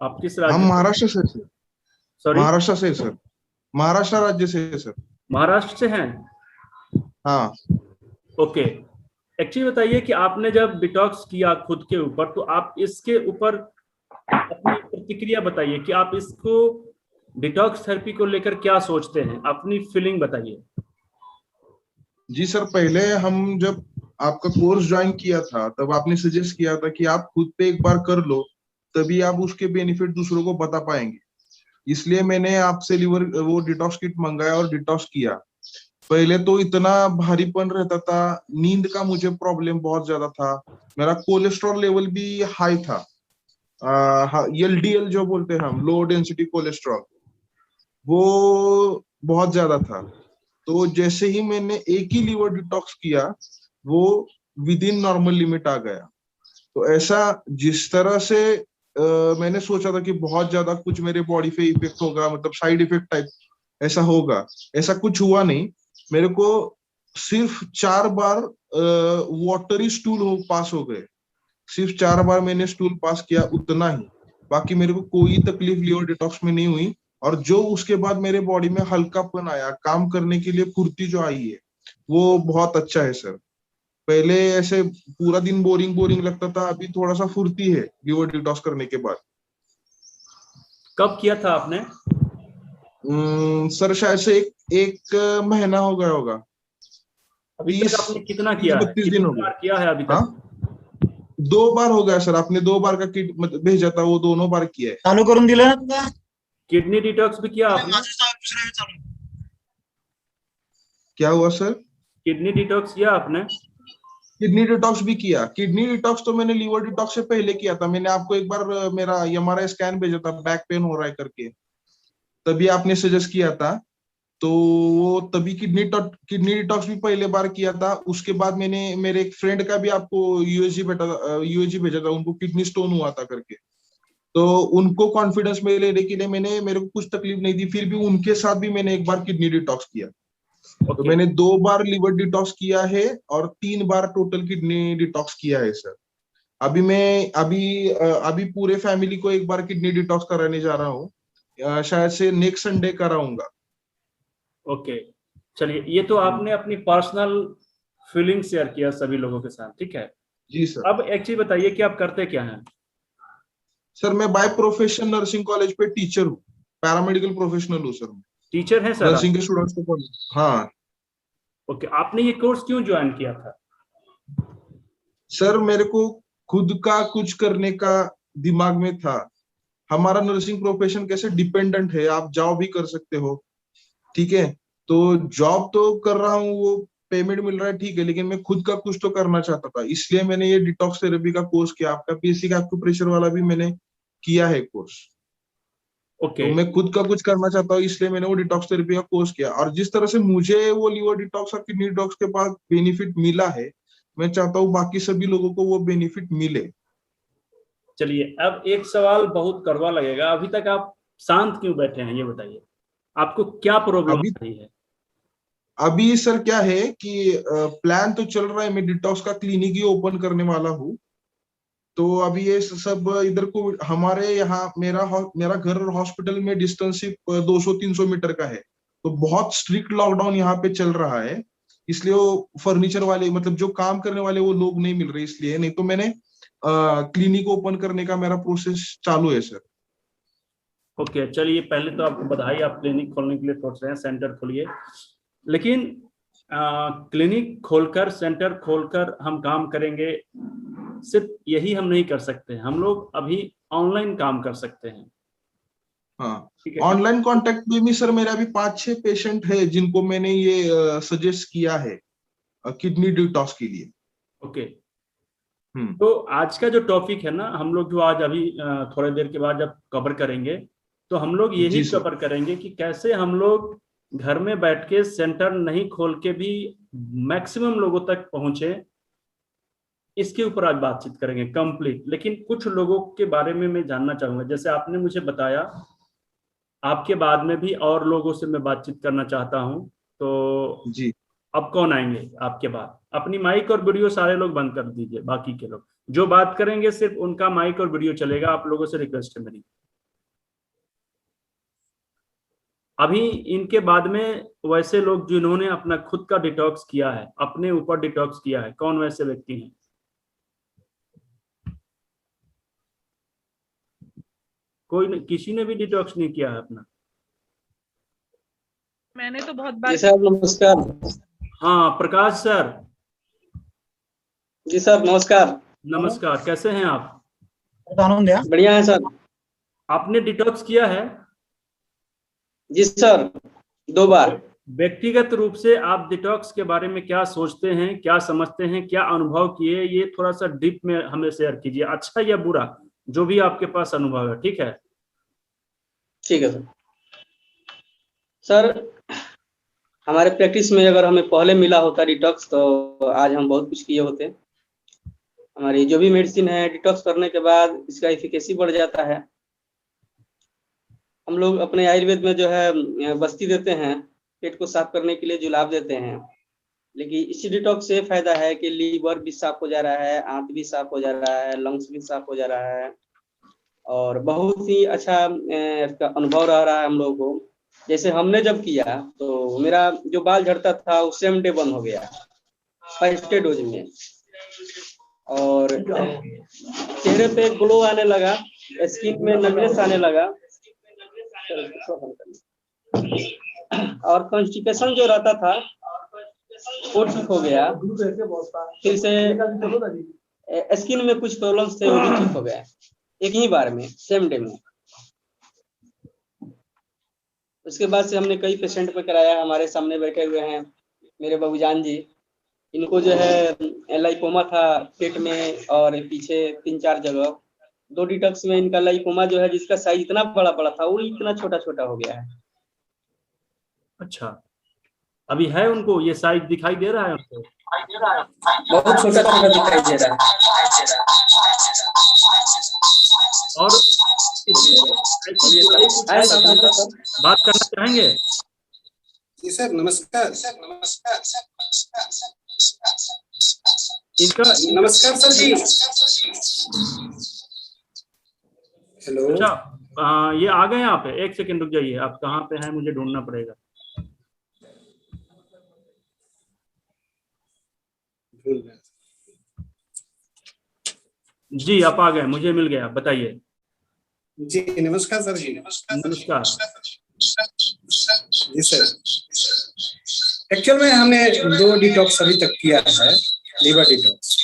आप किस हम राज्य से? महाराष्ट्र से सर। सॉरी? महाराष्ट्र से सर। महाराष्ट्र राज्य से सर। महाराष्ट्र से हैं? हाँ। ओके। एक्चुअली बताइए कि आपने जब डिटॉक्स किया खुद के ऊपर, तो आप इसके ऊपर अपनी प्रतिक्रिया बताइए कि आप इसको डिटॉक्स थेरेपी को लेकर क्या सोचते हैं, अपनी फीलिंग बताइए। जी सर, पहले हम जब आपका कोर्स ज्वाइन किया था तब आपने सजेस्ट किया था कि आप खुद पे एक बार कर लो, तभी आप उसके बेनिफिट दूसरों को बता पाएंगे। इसलिए मैंने आपसे लिवर वो डिटॉक्स किट मंगाया और डिटॉक्स किया। पहले तो इतना भारीपन रहता था, नींद का मुझे प्रॉब्लम बहुत ज्यादा था, मेरा कोलेस्ट्रॉल लेवल भी हाई था। एलडीएल जो बोलते हैं हम, लो डेंसिटी कोलेस्ट्रॉल, वो बहुत ज्यादा था। तो जैसे ही मैंने एक ही लीवर डिटॉक्स किया, वो विद इन नॉर्मल लिमिट आ गया। तो ऐसा जिस तरह से मैंने सोचा था कि बहुत ज्यादा कुछ मेरे बॉडी पे इफेक्ट होगा, मतलब साइड इफेक्ट टाइप ऐसा होगा, ऐसा कुछ हुआ नहीं। मेरे को सिर्फ 4 बार वाटरी स्टूल पास हो गए। सिर्फ 4 बार मैंने स्टूल पास किया, उतना ही। बाकी मेरे को कोई तकलीफ लीवर डिटॉक्स में नहीं हुई। और जो उसके बाद मेरे बॉडी में हल्कापन आया, काम करने के लिए फुर्ती जो आई है, वो बहुत अच्छा है सर। पहले ऐसे पूरा दिन बोरिंग बोरिंग लगता था, अभी थोड़ा सा फुर्ती है लीवर डिटॉक्स करने के बाद। कब किया था आपने? सर शायद से एक महीना हो गया होगा। अभी तक तीस आपने कितना तीस किया है, 32 दिन हो कितनी गए। बार किया है अभी हाँ, तक? 2 बार हो गया सर। आपने 2 बार का किट भेजा था, वो दोनों बार किया है। चालू करून दिलं ना तुला? किडनी डिटॉक्स भी किया आपने? माझं दुसरं चालू. क्या हुआ सर? किडनी डिटॉक्स किया आपने? किडनी डिटॉक्स भी किया। किडनी डिटॉक्स तो मैंने लीवर डिटॉक्स से पहले किया था। मैंने आपको एक बार मेरा एमआरआई स्कैन भेजा था, बैक पेन हो रहा है करके, तभी आपने सजेस्ट किया था। तो वो तभी किडनी डिटॉक्स भी पहले बार किया था। उसके बाद मैंने मेरे एक फ्रेंड का भी आपको यूएसजी भेजा था, उनको किडनी स्टोन हुआ था करके। तो उनको कॉन्फिडेंस में लेने के लिए मेरे को कुछ तकलीफ नहीं थी, फिर भी उनके साथ भी मैंने एक बार किडनी डिटॉक्स किया। तो ओके। मैंने 2 बार लिवर डिटॉक्स किया है और 3 बार टोटल किडनी डिटॉक्स किया है सर। अभी पूरे फैमिली को एक बार किडनी डिटॉक्स कराने जा रहा हूँ। शायद से नेक्स्ट संडे कराऊंगा। ओके, चलिए, ये तो आपने अपनी पर्सनल फीलिंग शेयर किया सभी लोगों के साथ, ठीक है। जी सर। अब एक चीज बताइए कि आप करते क्या हैं? सर मैं बाय प्रोफेशन नर्सिंग कॉलेज पे टीचर हूँ, पैरामेडिकल प्रोफेशनल हूँ सर। टीचर हैं सर आप? नर्सिंग के स्टूडेंट्स को हाँ। ओके, आपने ये कोर्स क्यों ज्वाइन किया था? सर मेरे को खुद का कुछ करने का दिमाग में था। हमारा नर्सिंग प्रोफेशन कैसे डिपेंडेंट है, आप जॉब भी कर सकते हो, ठीक है। तो जॉब तो कर रहा हूँ, वो पेमेंट मिल रहा है, ठीक है, लेकिन मैं खुद का कुछ तो करना चाहता था। इसलिए मैंने ये डिटॉक्स थेरेपी का कोर्स किया। आपका पीएससी का एक्यूप्रेशर वाला भी मैंने किया है कोर्स। तो ओके। मैं खुद का कुछ करना चाहता हूँ, इसलिए मैंने वो डिटॉक्स थेरेपी का कोर्स किया। और जिस तरह से मुझे वो लीवर डिटॉक्स और किडनी डिटॉक्स के पास बेनिफिट मिला है, मैं चाहता हूँ बाकी सभी लोगों को वो बेनिफिट मिले। चलिए, अब एक सवाल बहुत कड़वा लगेगा, अभी तक आप शांत क्यों बैठे हैं, ये बताइए, आपको क्या प्रॉब्लम अभी आ रही है? अभी सर क्या है कि प्लान तो चल रहा है, मैं डिटॉक्स का क्लिनिक ही ओपन करने वाला हूँ। तो अभी ये सब इधर को हमारे यहाँ मेरा घर और हॉस्पिटल में डिस्टेंस सिर्फ 200-300 मीटर का है। तो बहुत स्ट्रिक्ट लॉकडाउन यहाँ पे चल रहा है। इसलिए वो फर्नीचर वाले, मतलब जो काम करने वाले, वो लोग नहीं मिल रहे, इसलिए। नहीं तो मैंने क्लिनिक ओपन करने का मेरा प्रोसेस चालू है सर। ओके, चलिए, पहले तो आपको बधाई, आप क्लिनिक खोलने के लिए सोच रहे हैं, सेंटर खोलिए। लेकिन क्लिनिक खोलकर, सेंटर खोलकर हम काम करेंगे, सिर्फ यही हम नहीं कर सकते, हम लोग अभी ऑनलाइन काम कर सकते हैं, हाँ। ठीक है, ऑनलाइन क्योंकि कांटेक्ट में भी सर मेरे अभी 5-6 पेशेंट है जिनको मैंने ये सजेस्ट किया है किडनी डिटॉक्स के लिए। ओके। हम्म। तो आज का जो टॉपिक है ना, हम लोग जो आज अभी थोड़ी देर के बाद जब कवर करेंगे, तो हम लोग यही जी सर। कवर करेंगे कि कैसे हम लोग घर में बैठ के सेंटर नहीं खोल के भी मैक्सिमम लोगों तक पहुंचे, इसके ऊपर आज बातचीत करेंगे कंप्लीट। लेकिन कुछ लोगों के बारे में मैं जानना चाहूंगा, जैसे आपने मुझे बताया, आपके बाद में भी और लोगों से मैं बातचीत करना चाहता हूं, तो जी। अब कौन आएंगे आपके बाद? अपनी माइक और वीडियो सारे लोग बंद कर दीजिए, बाकी के लोग जो बात करेंगे सिर्फ उनका माइक और वीडियो चलेगा, आप लोगों से रिक्वेस्ट है मेरी। अभी इनके बाद में वैसे लोग जिन्होंने अपना खुद का डिटॉक्स किया है, अपने ऊपर डिटॉक्स किया है, कौन वैसे व्यक्ति हैं? किसी ने भी डिटॉक्स नहीं किया है अपना? मैंने तो बहुत बार। जी सर नमस्कार। हाँ प्रकाश सर। जी सर नमस्कार। नमस्कार, कैसे हैं आप? बढ़िया है सर। आपने डिटॉक्स किया है? जी सर 2 बार। व्यक्तिगत रूप से आप डिटॉक्स के बारे में क्या सोचते हैं, क्या समझते हैं, क्या अनुभव किए, ये थोड़ा सा डीप में हमें शेयर कीजिए, अच्छा या बुरा, जो भी आपके पास अनुभव है। ठीक है? ठीक है सर। सर हमारे प्रैक्टिस में अगर हमें पहले मिला होता डिटॉक्स तो आज हम बहुत कुछ किए होते। हमारी जो भी मेडिसिन है डिटॉक्स करने के बाद इसका एफिकेसी बढ़ जाता है। हम लोग अपने आयुर्वेद में जो है बस्ती देते हैं, पेट को साफ करने के लिए जुलाब देते हैं, लेकिन इसी डिटॉक्स से फायदा है कि लीवर भी साफ हो जा रहा है, आंत भी साफ हो जा रहा है, लंग्स भी साफ हो जा रहा है और बहुत ही अच्छा इसका अनुभव रह रहा है हम लोगों को। जैसे हमने जब किया तो मेरा जो बाल झड़ता था वो सेम डे बंद हो गया फर्स्ट डोज में, और चेहरे पे ग्लो आने लगा, स्किन में नमनेस आने लगा और कॉन्स्टिपेशन जो रहता था वो ठीक हो गया। फिर से स्किन में कुछ प्रॉब्लम्स थे वो भी ठीक हो गया एक ही बार में, सेम डे में। उसके बाद से हमने कई पेशेंट पे कराया। हमारे सामने बैठे हुए हैं मेरे बाबूजान जी, इनको जो है लाइपोमा था पेट में और पीछे 3-4 जगह। 2 डिटॉक्स में इनका लाइपोमा जो है जिसका साइज इतना बड़ा बड़ा था वो इतना छोटा छोटा हो गया है। अच्छा, अभी है उनको ये साइज दिखाई दे रहा है उनको? बहुत छोटा छोटा दिखाई दे रहा है। और बात करना चाहेंगे? जी सर नमस्कार। इनका नमस्कार सर जी। हेलो। अच्छा, ये आ गए आप? एक सेकंड रुक जाइए, आप कहाँ पे हैं मुझे ढूंढना पड़ेगा। जी आप आ गए, मुझे मिल गया, बताइए। जी नमस्कार सर जी। नमस्कार जी सर, एक्चुअल में हमने 2 डिटॉक्स अभी तक किया है, लीवर डिटॉक्स।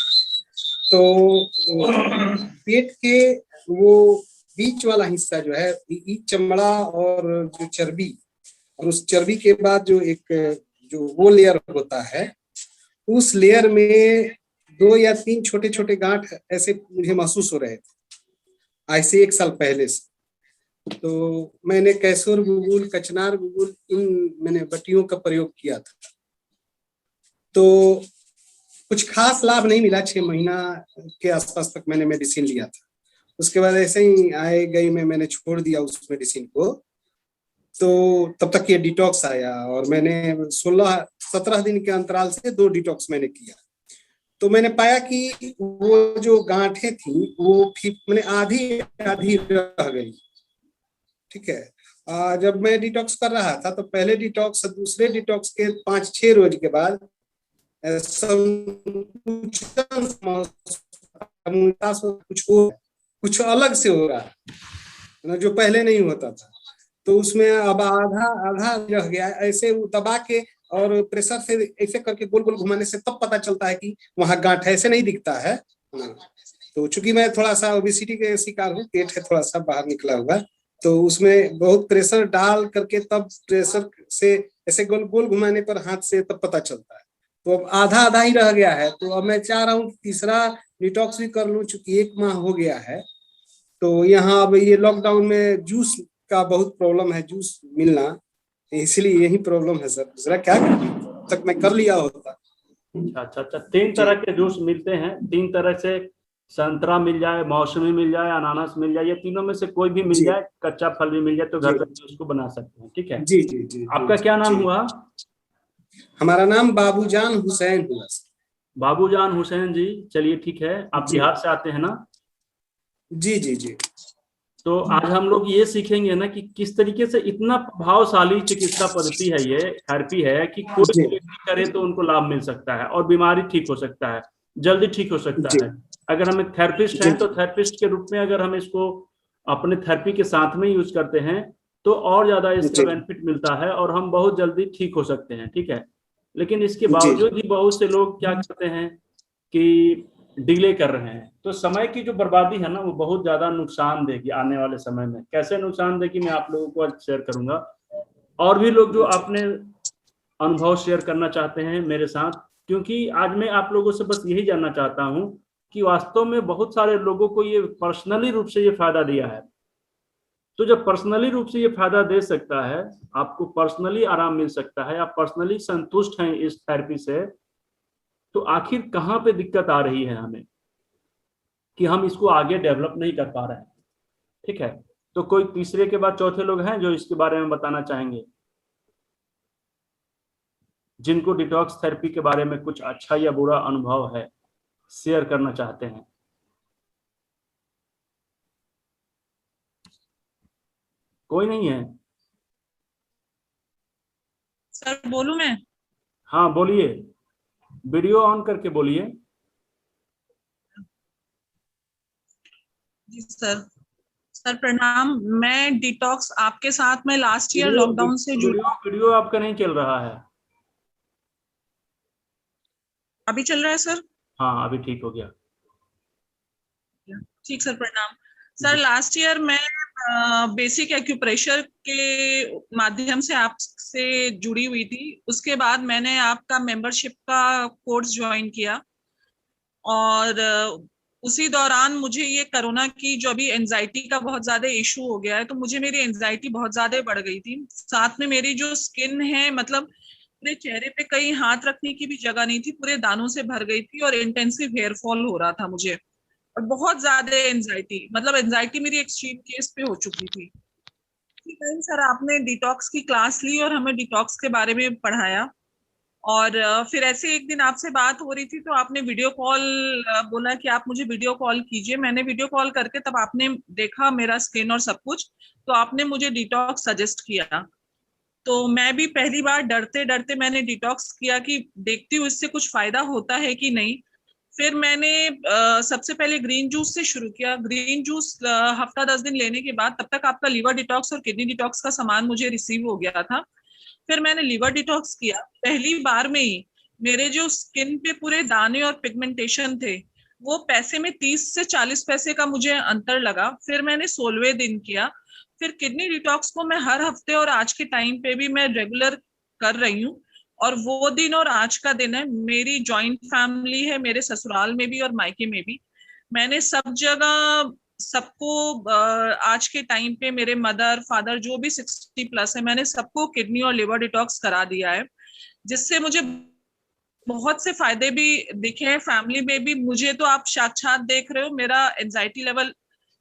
तो पेट के वो बीच वाला हिस्सा जो है चमड़ा और जो चर्बी, और उस चर्बी के बाद जो एक जो वो लेयर होता है, उस लेयर में 2 या 3 छोटे छोटे गांठ ऐसे मुझे महसूस हो रहे थे आज से 1 साल पहले से। तो मैंने कैसूर गुगुल, कचनार गुगुल, इन मैंने बटियों का प्रयोग किया था, तो कुछ खास लाभ नहीं मिला। 6 महीना के आसपास तक मैंने मेडिसिन लिया था। उसके बाद ऐसे ही आए गई में मैंने छोड़ दिया उस मेडिसिन को। तो तब तक ये डिटॉक्स आया और मैंने 16-17 दिन के अंतराल से 2 डिटॉक्स मैंने किया। तो मैंने पाया कि वो जो गांठें थी वो मैंने आधी रह गई। ठीक है, जब मैं डिटॉक्स कर रहा था तो पहले डिटॉक्स दूसरे डिटॉक्स के 5-6 रोज के बाद कुछ अलग से हो रहा है जो पहले नहीं होता था। तो उसमें अब आधा रह गया। ऐसे दबा के और प्रेशर से ऐसे करके गोल गोल घुमाने से तब पता चलता है कि वहां गांठ ऐसे नहीं दिखता है। तो चूंकि मैं थोड़ा सा ओबेसिटी के शिकार हूँ, पेट है थोड़ा सा बाहर निकला हुआ, तो उसमें बहुत प्रेशर डाल करके तब प्रेशर से ऐसे गोल गोल घुमाने पर हाथ से तब पता चलता है। तो अब आधा ही रह गया है। तो अब मैं चाह रहा हूँ कि तीसरा डिटॉक्स भी कर लूँ, चूंकि 1 माह हो गया है। तो यहाँ अब ये लॉकडाउन में जूस का बहुत प्रॉब्लम है, जूस मिलना, इसलिए यही प्रॉब्लम है सर। दूसरा क्या तक मैं कर लिया होता। अच्छा, 3 तरह के जूस मिलते हैं। 3 तरह से, संतरा मिल जाए, मौसमी मिल जाए, अनानास मिल जाए, ये तीनों में से कोई भी मिल जाए, कच्चा फल भी मिल जाए तो घर पे जूस को बना सकते हैं। ठीक है? जी जी जी। आपका क्या नाम हुआ? हमारा नाम बाबूजान हुसैन हुआ। बाबूजान हुसैन जी, चलिए ठीक है। आप बिहार से आते हैं ना? जी जी जी। तो आज हम लोग ये सीखेंगे ना कि किस तरीके से इतना प्रभावशाली चिकित्सा पद्धति है, ये थेरेपी है कि कोई जी। भी व्यक्ति करे तो उनको लाभ मिल सकता है और बीमारी ठीक हो सकता है, जल्दी ठीक हो सकता जी। है। अगर हम एक थेरेपिस्ट जी। हैं तो थेरेपिस्ट के रूप में अगर हम इसको अपने थेरेपी के साथ में यूज करते हैं तो और ज्यादा इसका जी। बेनिफिट मिलता है और हम बहुत जल्दी ठीक हो सकते हैं, ठीक है। लेकिन इसके जी। बावजूद भी बहुत से लोग क्या करते हैं कि डिले कर रहे हैं, तो समय की जो बर्बादी है ना वो बहुत ज्यादा नुकसान देगी आने वाले समय में। कैसे नुकसान देगी मैं आप लोगों को आज शेयर करूंगा। और भी लोग जो अपने अनुभव शेयर करना चाहते हैं मेरे साथ, क्योंकि आज मैं आप लोगों से बस यही जानना चाहता हूं कि वास्तव में बहुत सारे लोगों को ये पर्सनली रूप से ये फायदा दिया है। तो जब पर्सनली रूप से ये फायदा दे सकता है, आपको पर्सनली आराम मिल सकता है, आप पर्सनली संतुष्ट हैं इस थेरेपी से, तो आखिर कहाँ पे दिक्कत आ रही है हमें कि हम इसको आगे डेवलप नहीं कर पा रहे हैं, ठीक है। तो कोई तीसरे के बाद चौथे लोग हैं जो इसके बारे में बताना चाहेंगे, जिनको डिटॉक्स थेरेपी के बारे में कुछ अच्छा या बुरा अनुभव है, शेयर करना चाहते हैं। कोई नहीं है? सर बोलूं मैं? हाँ बोलिए, वीडियो ऑन करके बोलिए। जी सर। सर प्रणाम। मैं डिटॉक्स आपके साथ में लास्ट ईयर लॉकडाउन से जुड़ी। वीडियो आपका नहीं चल रहा है। अभी चल रहा है सर? हाँ अभी ठीक हो गया। ठीक सर, प्रणाम। सर लास्ट ईयर मैं बेसिक एक्यूप्रेशर के माध्यम से आपसे जुड़ी हुई थी। उसके बाद मैंने आपका मेंबरशिप का कोर्स ज्वाइन किया और उसी दौरान मुझे ये कोरोना की जो अभी एंजाइटी का बहुत ज्यादा इशू हो गया है, तो मुझे मेरी एंजाइटी बहुत ज्यादा बढ़ गई थी। साथ में मेरी जो स्किन है, मतलब पूरे चेहरे पे कहीं हाथ रखने की भी जगह नहीं थी, पूरे दानों से भर गई थी और इंटेंसिव हेयर फॉल हो रहा था मुझे और बहुत ज्यादा एंजाइटी, मतलब एंजाइटी मेरी एक्सट्रीम केस पे हो चुकी थी। टाइम सर आपने डिटॉक्स की क्लास ली और हमें डिटॉक्स के बारे में पढ़ाया और फिर ऐसे एक दिन आपसे बात हो रही थी तो आपने वीडियो कॉल बोला कि आप मुझे वीडियो कॉल कीजिए। मैंने वीडियो कॉल करके तब आपने देखा मेरा स्किन और सब कुछ, तो आपने मुझे डिटॉक्स सजेस्ट किया। तो मैं भी पहली बार डरते डरते मैंने डिटॉक्स किया कि देखती हूँ इससे कुछ फायदा होता है कि नहीं। फिर मैंने सबसे पहले ग्रीन जूस से शुरू किया। ग्रीन जूस हफ्ता 10 दिन लेने के बाद, तब तक आपका लीवर डिटॉक्स और किडनी डिटॉक्स का सामान मुझे रिसीव हो गया था। फिर मैंने लीवर डिटॉक्स किया। पहली बार में ही मेरे जो स्किन पे पूरे दाने और पिगमेंटेशन थे वो पैसे में 30 से 40 पैसे का मुझे अंतर लगा। फिर मैंने 16वें दिन किया। फिर किडनी डिटॉक्स को मैं हर हफ्ते और आज के टाइम पे भी मैं रेगुलर कर रही हूँ। और वो दिन और आज का दिन है, मेरी जॉइंट फैमिली है, मेरे ससुराल में भी और मायके में भी। मैंने सब जगह सबको आज के टाइम पे मेरे मदर फादर जो भी 60+ है, मैंने सबको किडनी और लिवर डिटॉक्स करा दिया है, जिससे मुझे बहुत से फायदे भी दिखे हैं। फैमिली में भी मुझे तो आप साक्षात देख रहे हो, मेरा एंजाइटी लेवल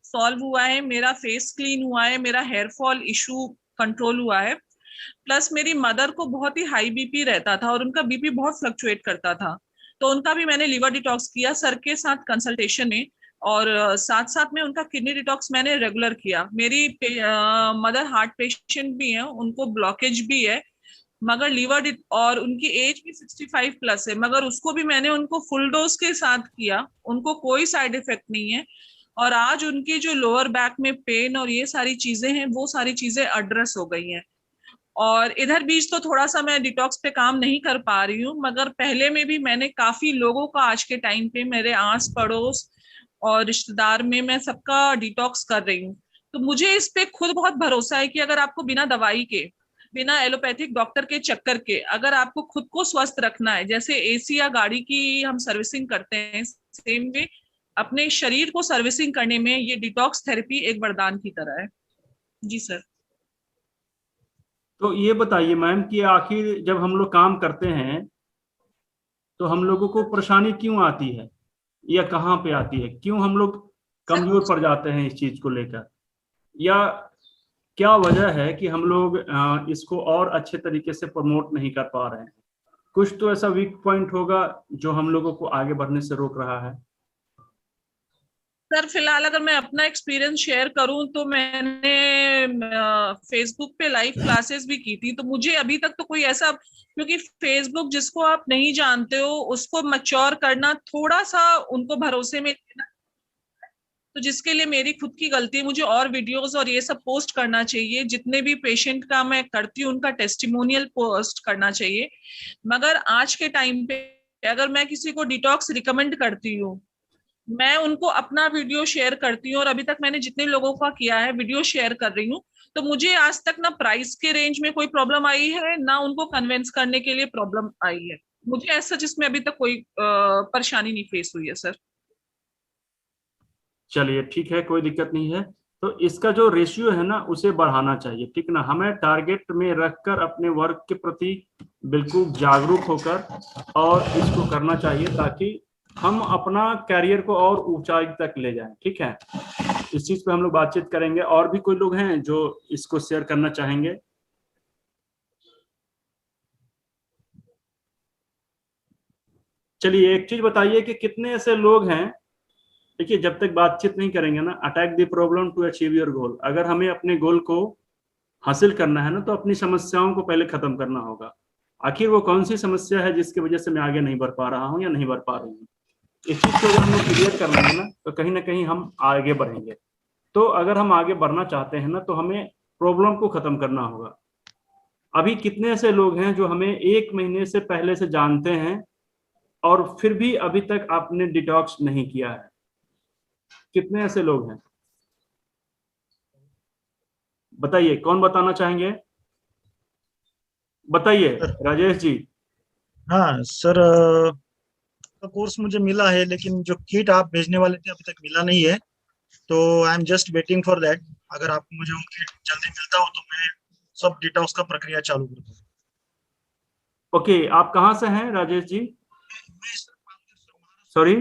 सॉल्व हुआ है, मेरा फेस क्लीन हुआ है, मेरा हेयर फॉल इशू कंट्रोल हुआ है। प्लस मेरी मदर को बहुत ही हाई बीपी रहता था और उनका बीपी बहुत फ्लक्चुएट करता था, तो उनका भी मैंने लिवर डिटॉक्स किया सर के साथ कंसल्टेशन में। और साथ साथ में उनका किडनी डिटॉक्स मैंने रेगुलर किया। मेरी मदर हार्ट पेशेंट भी है, उनको ब्लॉकेज भी है, मगर लीवर और उनकी एज भी 65+ है, मगर उसको भी मैंने उनको फुल डोज के साथ किया, उनको कोई साइड इफेक्ट नहीं है। और आज उनकी जो लोअर बैक में पेन और ये सारी चीजें हैं वो सारी चीजें एड्रेस हो गई हैं। और इधर बीच तो थोड़ा सा मैं डिटॉक्स पे काम नहीं कर पा रही हूँ, मगर पहले में भी मैंने काफी लोगों का आज के टाइम पे मेरे आस पड़ोस और रिश्तेदार में मैं सबका डिटॉक्स कर रही हूँ। तो मुझे इस पे खुद बहुत भरोसा है कि अगर आपको बिना दवाई के, बिना एलोपैथिक डॉक्टर के चक्कर के, अगर आपको खुद को स्वस्थ रखना है, जैसे एसी या गाड़ी की हम सर्विसिंग करते हैं, सेम वे अपने शरीर को सर्विसिंग करने में ये डिटॉक्स थेरेपी एक वरदान की तरह है। जी सर। तो ये बताइए मैम कि आखिर जब हम लोग काम करते हैं तो हम लोगों को परेशानी क्यों आती है या कहाँ पे आती है, क्यों हम लोग कमजोर पड़ जाते हैं इस चीज को लेकर, या क्या वजह है कि हम लोग इसको और अच्छे तरीके से प्रमोट नहीं कर पा रहे हैं? कुछ तो ऐसा वीक पॉइंट होगा जो हम लोगों को आगे बढ़ने से रोक रहा है। सर फिलहाल अगर मैं अपना एक्सपीरियंस शेयर करूं तो मैंने फेसबुक पे लाइव क्लासेस भी की थी, तो मुझे अभी तक तो कोई ऐसा, क्योंकि फेसबुक जिसको आप नहीं जानते हो उसको मैच्योर करना, थोड़ा सा उनको भरोसे में लेना, तो जिसके लिए मेरी खुद की गलती है, मुझे और वीडियोस और ये सब पोस्ट करना चाहिए, जितने भी पेशेंट का मैं करती हूँ उनका टेस्टिमोनियल पोस्ट करना चाहिए। मगर आज के टाइम पे अगर मैं किसी को डिटॉक्स रिकमेंड करती हूँ, मैं उनको अपना वीडियो शेयर करती हूँ, और अभी तक मैंने जितने लोगों का किया है वीडियो शेयर कर रही हूँ, तो मुझे आज तक ना प्राइस के रेंज में कोई प्रॉब्लम आई है, ना उनको कन्विंस करने के लिए प्रॉब्लम आई है। मुझे ऐसा जिसमें अभी तक कोई परेशानी नहीं फेस हुई है सर। चलिए ठीक है, कोई दिक्कत नहीं है। तो इसका जो रेशियो है ना उसे बढ़ाना चाहिए, ठीक ना। हमें टारगेट में रखकर अपने वर्क के प्रति बिल्कुल जागरूक होकर और इसको करना चाहिए, ताकि हम अपना कैरियर को और ऊंचाई तक ले जाएं, ठीक है। इस चीज पे हम लोग बातचीत करेंगे। और भी कोई लोग हैं जो इसको शेयर करना चाहेंगे? चलिए एक चीज बताइए कि कितने ऐसे लोग हैं, देखिए जब तक बातचीत नहीं करेंगे ना, attack the problem to achieve your goal. अगर हमें अपने गोल को हासिल करना है ना, तो अपनी समस्याओं को पहले खत्म करना होगा। आखिर वो कौन सी समस्या है जिसकी वजह से मैं आगे नहीं बढ़ पा रहा हूँ या नहीं बढ़ पा रही हूँ, इस चीज को अगर हम लोग क्लियर कर लेंगे ना, तो कहीं ना कहीं हम आगे बढ़ेंगे। तो अगर हम आगे बढ़ना चाहते हैं ना, तो हमें प्रॉब्लम को खत्म करना होगा। अभी कितने ऐसे लोग हैं जो हमें 1 महीने से पहले से जानते हैं और फिर भी अभी तक आपने डिटॉक्स नहीं किया है? कितने ऐसे लोग हैं बताइए, कौन बताना चाहेंगे? बताइए राजेश जी। हाँ सर, कोर्स मुझे मिला है, लेकिन जो किट आप भेजने वाले थे अभी तक मिला नहीं है, तो I am just waiting for that. अगर आपको मुझे वो किट जल्दी मिलता हो तो मैं सब डिटॉक्स का प्रक्रिया चालू कर दूँ। ओके, आप कहाँ से हैं राजेश जी? सॉरी,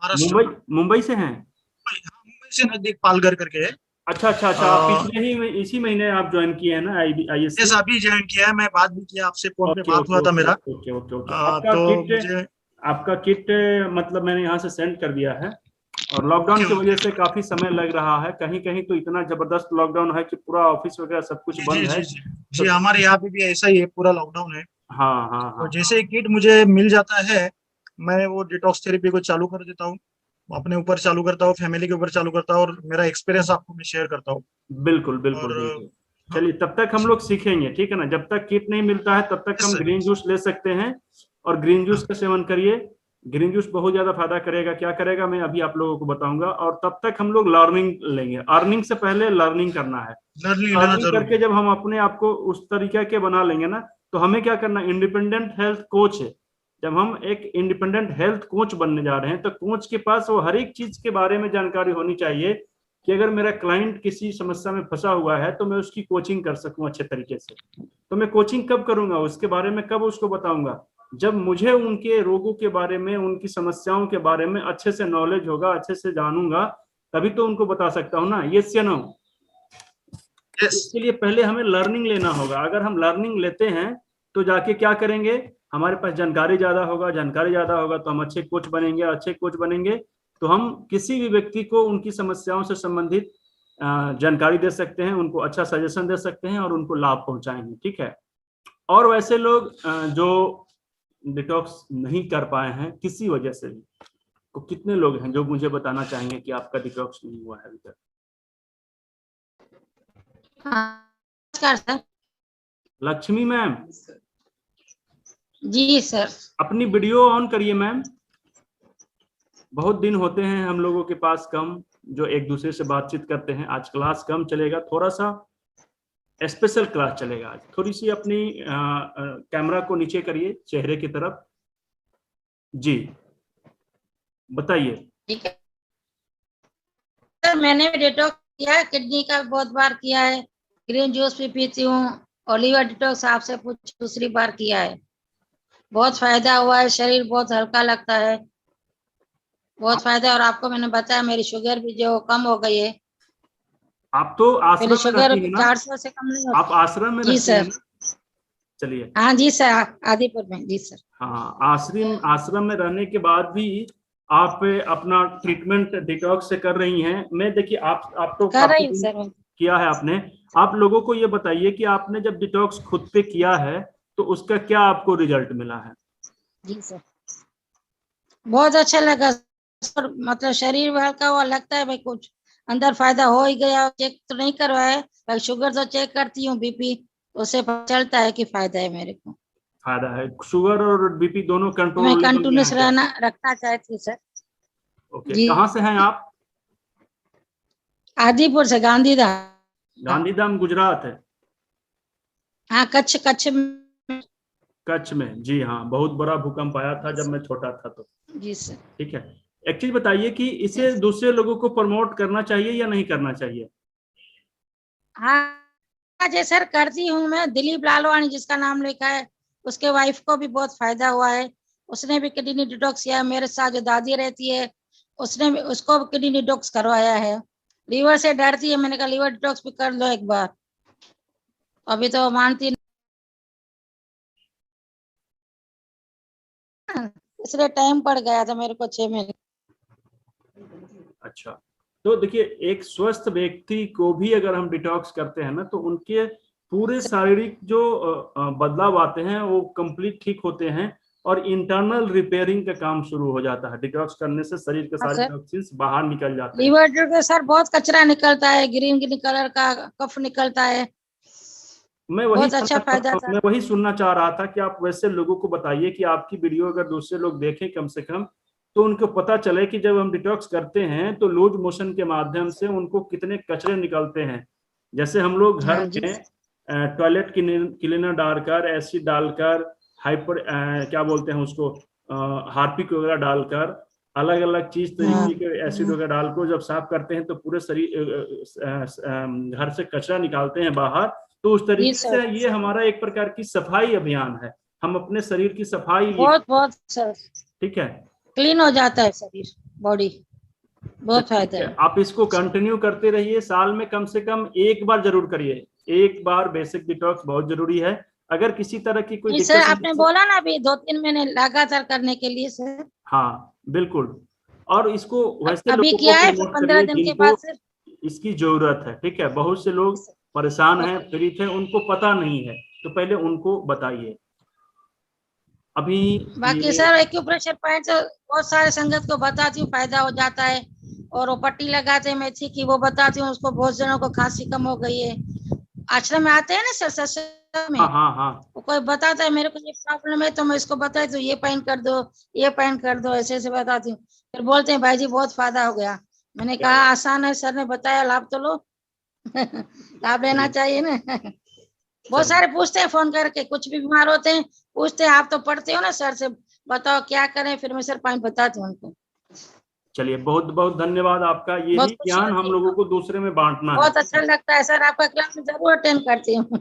महाराष्ट्र मुंबई से हैं? मुंबई से नजदीक पालघर करके है। अच्छा अच्छा अच्छा, आप पिछले ही इसी महीने आप ज्वाइन किए हैं ना ISC? यस, अभी ज्वाइन किया है, मैं बात भी किया आपसे, फोन पे बात हुआ था मेरा। Okay okay okay. तो आपका किट मतलब मैंने यहाँ से सेंड कर दिया है, और लॉकडाउन की वजह से काफी समय लग रहा है। कहीं कहीं तो इतना जबरदस्त लॉकडाउन है कि पूरा ऑफिस वगैरह सब कुछ बंद है। जी, हमारे यहाँ पे भी ऐसा ही है, पूरा लॉकडाउन है। हाँ हाँ हाँ। तो जैसे ही किट मुझे मिल जाता है, मैं वो डिटॉक्स थेरेपी को चालू कर देता हूँ, अपने ऊपर चालू करता हूँ, फैमिली के ऊपर चालू करता हूँ, और मेरा एक्सपीरियंस आपको मैं शेयर करता हूँ। बिल्कुल बिल्कुल बिल्कुल। चलिए तब तक हम लोग सीखेंगे, ठीक है ना। जब तक किट नहीं मिलता है तब तक हम ग्रीन जूस ले सकते हैं, और ग्रीन जूस का सेवन करिए। ग्रीन जूस बहुत ज्यादा फायदा करेगा। क्या करेगा मैं अभी आप लोगों को बताऊंगा। और तब तक हम लोग लर्निंग लेंगे। अर्निंग से पहले लर्निंग करना है। लर्निंग करके जब हम अपने आप को उस तरीके के बना लेंगे ना, तो हमें क्या करना, इंडिपेंडेंट हेल्थ कोच है। जब हम एक इंडिपेंडेंट हेल्थ कोच बनने जा रहे हैं, तो कोच के पास वो हर एक चीज के बारे में जानकारी होनी चाहिए, कि अगर मेरा क्लाइंट किसी समस्या में फंसा हुआ है तो मैं उसकी कोचिंग कर सकूं अच्छे तरीके से। तो मैं कोचिंग कब करूंगा, उसके बारे में कब उसको बताऊंगा, जब मुझे उनके रोगों के बारे में, उनकी समस्याओं के बारे में अच्छे से नॉलेज होगा, अच्छे से जानूंगा, तभी तो उनको बता सकता हूँ ना। यस या नो? इसके लिए पहले हमें लर्निंग लेना होगा। अगर हम लर्निंग लेते हैं तो जाके क्या करेंगे, हमारे पास जानकारी ज्यादा होगा। जानकारी ज्यादा होगा तो हम अच्छे कोच बनेंगे। अच्छे कोच बनेंगे तो हम किसी भी व्यक्ति को उनकी समस्याओं से संबंधित जानकारी दे सकते हैं, उनको अच्छा सजेशन दे सकते हैं, और उनको लाभ पहुंचाएंगे, ठीक है। और वैसे लोग जो डिटॉक्स नहीं कर पाए हैं किसी वजह से भी, तो कितने लोग हैं जो मुझे बताना चाहेंगे कि आपका डिटॉक्स नहीं हुआ है अभी तक? नमस्कार सर। लक्ष्मी मैम? जी सर। अपनी वीडियो ऑन करिए मैम। बहुत दिन होते हैं हम लोगों के पास कम जो एक दूसरे से बातचीत करते हैं। आज क्लास कम चलेगा, थोड़ा सा स्पेशल क्लास चलेगा आज। थोड़ी सी अपनी कैमरा को नीचे करिए चेहरे की तरफ। जी बताइए। ठीक है सर, मैंने भी डिटॉक्स किया है, किडनी का बहुत बार किया है, ग्रीन जूस भी पीती हूँ, और लीवर डिटॉक्स आपसे कुछ दूसरी बार किया है। बहुत फायदा हुआ है, शरीर बहुत हल्का लगता है, बहुत फायदा। और आपको मैंने बताया मेरी शुगर भी जो कम हो गई है। आप तो आश्रम में रहती हैं ना? 400 से कम नहीं होती। आप आश्रम में रहती हैं ना? चलिए। हाँ जी सर, आदिपुर में। जी सर। हाँ, आश्रम में रहने के बाद भी आप अपना ट्रीटमेंट डिटॉक्स से कर रही हैं। मैं देखिए आप तो कर रही हूँ काफी सर। किया है आपने। आप लोगों को ये बताइए कि आपने जब डिटॉक्स खुद पे किया है तो उसका क्या आपको रिजल्ट मिला है? जी सर, बहुत अच्छा लगा सर। मतलब शरीर में हल्का हुआ लगता है भाई, कुछ अंदर फायदा हो ही गया। चेक तो नहीं करवाया है भाई, शुगर तो चेक करती हूँ, बीपी, उससे पता चलता है कि फायदा है मेरे को। फायदा है? शुगर और बीपी दोनों मैं कंट्रोल लेवल में कंटिन्यूस है क्या? रखना चाहती हूँ सर। ओके, जी, कहाँ से हैं आप? आदिपुर से, गांधीधाम। गांधीधाम गुजरात है? हाँ, कच्छ में। कच्छ में, जी हाँ, बहुत बड़ा भूकंप आया था जब मैं छोटा था तो। जी सर। ठीक है, एक चीज बताइए कि इसे दूसरे लोगों को प्रमोट करना चाहिए या नहीं करना चाहिए? हाँ जी सर, करती हूँ मैं। दिलीप लालवानी जिसका नाम लिखा है, उसके वाइफ को भी बहुत फायदा हुआ है। उसने भी किडनी डिटॉक्स किया। मेरे साथ जो दादी रहती है, उसने भी, उसको भी किडनी डिटॉक्स करवाया है। लीवर से डरती है, मैंने कहा लीवर डिटॉक्स भी कर लो एक बार। अभी तो मानती नहीं, इसलिए टाइम पड़ गया था मेरे को 6 महीने। अच्छा, तो देखिए एक स्वस्थ व्यक्ति को भी अगर हम डिटॉक्स करते हैं ना तो उनके पूरे शारीरिक जो बदलाव आते हैं वो कंप्लीट ठीक होते हैं और इंटरनल रिपेयरिंग का काम शुरू हो जाता है। डिटॉक्स करने से शरीर के हाँ सारे सर, टॉक्सिन्स बाहर निकल जाते हैं। लीवर डिटॉक्स सर बहुत कचरा निकलता है, ग्रीन ग्रीन कलर का कफ निकलता है। बहुत अच्छा फायदा था। मैं वही सुनना चाह रहा था कि आप वैसे लोगों को बताइए कि आपकी वीडियो अगर दूसरे लोग देखें कम से कम, तो उनको पता चले कि जब हम डिटॉक्स करते हैं तो लूज मोशन के माध्यम से उनको कितने कचरे निकलते हैं। जैसे हम लोग घर हाँ जी, में टॉयलेट क्लीनर डालकर, एसिड डालकर, हाइपर क्या बोलते हैं उसको, हार्पिक वगैरह डालकर, अलग अलग चीज हाँ तरीके के एसिड वगैरह डालकर जब साफ करते हैं तो पूरे शरीर घर से कचरा निकालते हैं बाहर। तो उस जी तरीके सर। से ये हमारा एक प्रकार की सफाई अभियान है। हम अपने शरीर की सफाई ये, बहुत बहुत सर, ठीक है, क्लीन हो जाता है शरीर, बॉडी। तो बहुत ठीक फायदा है, है। आप इसको कंटिन्यू करते रहिए। साल में कम से कम एक बार जरूर करिए। एक बार बेसिक डिटॉक्स बहुत जरूरी है। अगर किसी तरह की कोई नहीं सर, दिक्कत आपने बोला ना अभी 2-3 महीने लगातार करने के लिए सर। हाँ बिल्कुल, और इसको वैसे अभी लोगों को किया है, फिर प्रमोट 15 करिए दिन के जिनको बाद सर। इसकी जरूरत है। ठीक है, बहुत से लोग परेशान हैं, पीड़ित हैं, उनको पता नहीं है, तो पहले उनको बताइए। अभी बाकी ये सर एक्यूप्रेशर पॉइंट तो बहुत सारे संगत को बताती हूँ, फायदा हो जाता है। और वो पट्टी लगाते हैं मेथी की, वो बताती हूँ उसको। बहुत जनों को खांसी कम हो गई है। आश्रम में आते हैं ना सर, सत्संग में, हाँ हाँ हाँ, वो कोई बताता है मेरे को ये प्रॉब्लम है, तो मैं इसको बताई तो ये पहन कर दो, ये पहन कर दो, ऐसे ऐसे बताती हूँ। फिर बोलते हैं भाई जी बहुत फायदा हो गया। मैंने क्या कहा बात। आसान है, सर ने बताया, लाभ तो लो। लाभ लेना चलिए चाहिए ना। बहुत चलिए सारे पूछते हैं फोन करके, कुछ भी बीमार होते हैं, पूछते हैं आप तो पढ़ते हो ना सर से, बताओ क्या करें। फिर मैं सर पॉइंट बताती हूँ उनको। चलिए, बहुत बहुत धन्यवाद आपका। बहुत यही खुशी ज्ञान हम होती लोगों है, को दूसरे में बांटना है। बहुत अच्छा लगता है सर। आपका क्लास में जरूर अटेंड करती हूँ।